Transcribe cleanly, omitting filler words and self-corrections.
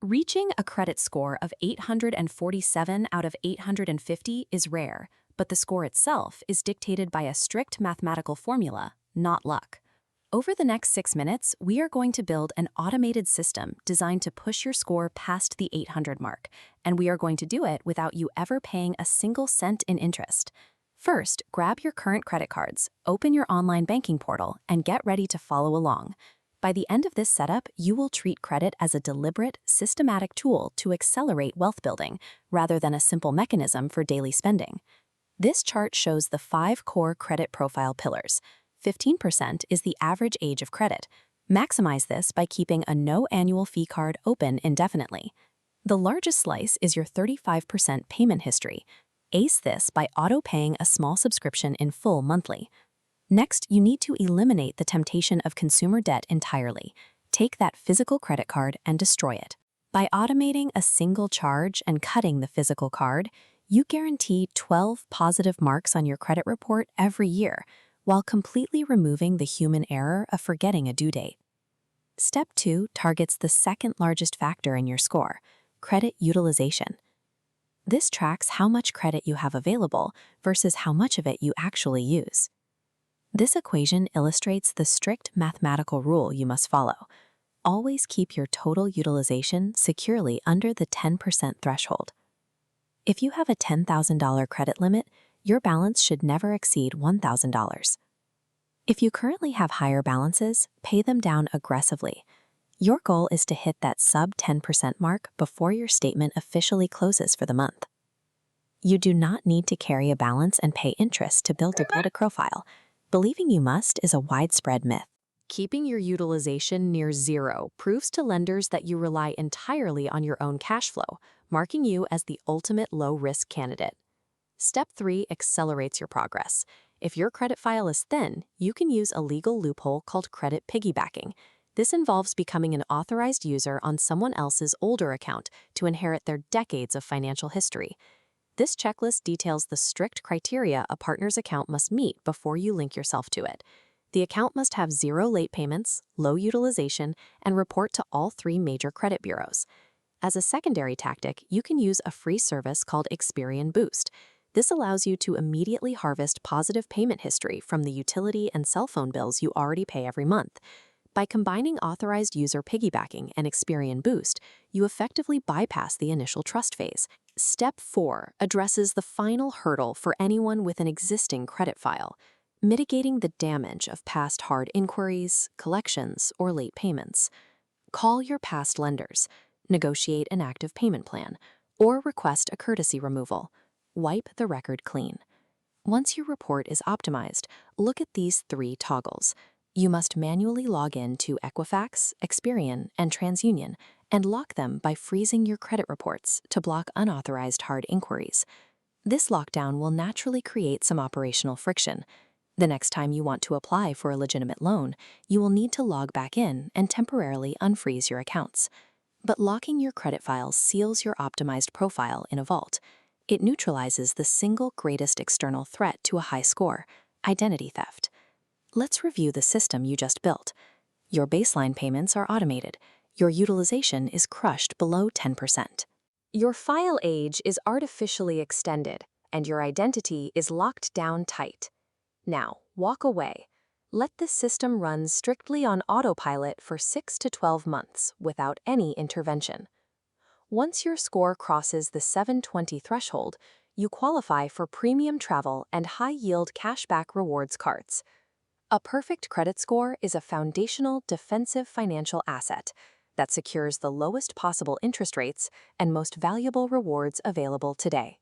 Reaching a credit score of 847 out of 850 is rare, but the score itself is dictated by a strict mathematical formula, not luck. Over the next 6 minutes, we are going to build an automated system designed to push your score past the 800 mark, and we are going to do it without you ever paying a single cent in interest. First, grab your current credit cards, open your online banking portal, and get ready to follow along. By the end of this setup, you will treat credit as a deliberate, systematic tool to accelerate wealth building, rather than a simple mechanism for daily spending. This chart shows the 5 core credit profile pillars. 15% is the average age of credit. Maximize this by keeping a no annual fee card open indefinitely. The largest slice is your 35% payment history. Ace this by auto-paying a small subscription in full monthly. Next, you need to eliminate the temptation of consumer debt entirely. Take that physical credit card and destroy it. By automating a single charge and cutting the physical card, you guarantee 12 positive marks on your credit report every year, while completely removing the human error of forgetting a due date. Step 2 targets the second largest factor in your score, credit utilization. This tracks how much credit you have available versus how much of it you actually use. This equation illustrates the strict mathematical rule you must follow. Always keep your total utilization securely under the 10% threshold. If you have a $10,000 credit limit, your balance should never exceed $1,000. If you currently have higher balances, pay them down aggressively. Your goal is to hit that sub 10% mark before your statement officially closes for the month. You do not need to carry a balance and pay interest to build a credit profile. Believing you must is a widespread myth. Keeping your utilization near zero proves to lenders that you rely entirely on your own cash flow, marking you as the ultimate low-risk candidate. Step 3 accelerates your progress. If your credit file is thin, you can use a legal loophole called credit piggybacking. This involves becoming an authorized user on someone else's older account to inherit their decades of financial history. This checklist details the strict criteria a partner's account must meet before you link yourself to it. The account must have 0 late payments, low utilization, and report to all 3 major credit bureaus. As a secondary tactic, you can use a free service called Experian Boost. This allows you to immediately harvest positive payment history from the utility and cell phone bills you already pay every month. By combining authorized user piggybacking and Experian Boost, you effectively bypass the initial trust phase. Step 4 addresses the final hurdle for anyone with an existing credit file, mitigating the damage of past hard inquiries, collections, or late payments. Call your past lenders, negotiate an active payment plan, or request a courtesy removal. Wipe the record clean. Once your report is optimized, look at these 3 toggles. You must manually log in to Equifax, Experian, and TransUnion and lock them by freezing your credit reports to block unauthorized hard inquiries. This lockdown will naturally create some operational friction. The next time you want to apply for a legitimate loan, you will need to log back in and temporarily unfreeze your accounts. But locking your credit files seals your optimized profile in a vault. It neutralizes the single greatest external threat to a high score, identity theft. Let's review the system you just built. Your baseline payments are automated. Your utilization is crushed below 10%. Your file age is artificially extended, and your identity is locked down tight. Now, walk away. Let this system run strictly on autopilot for 6 to 12 months without any intervention. Once your score crosses the 720 threshold, you qualify for premium travel and high-yield cashback rewards cards. A perfect credit score is a foundational defensive financial asset that secures the lowest possible interest rates and most valuable rewards available today.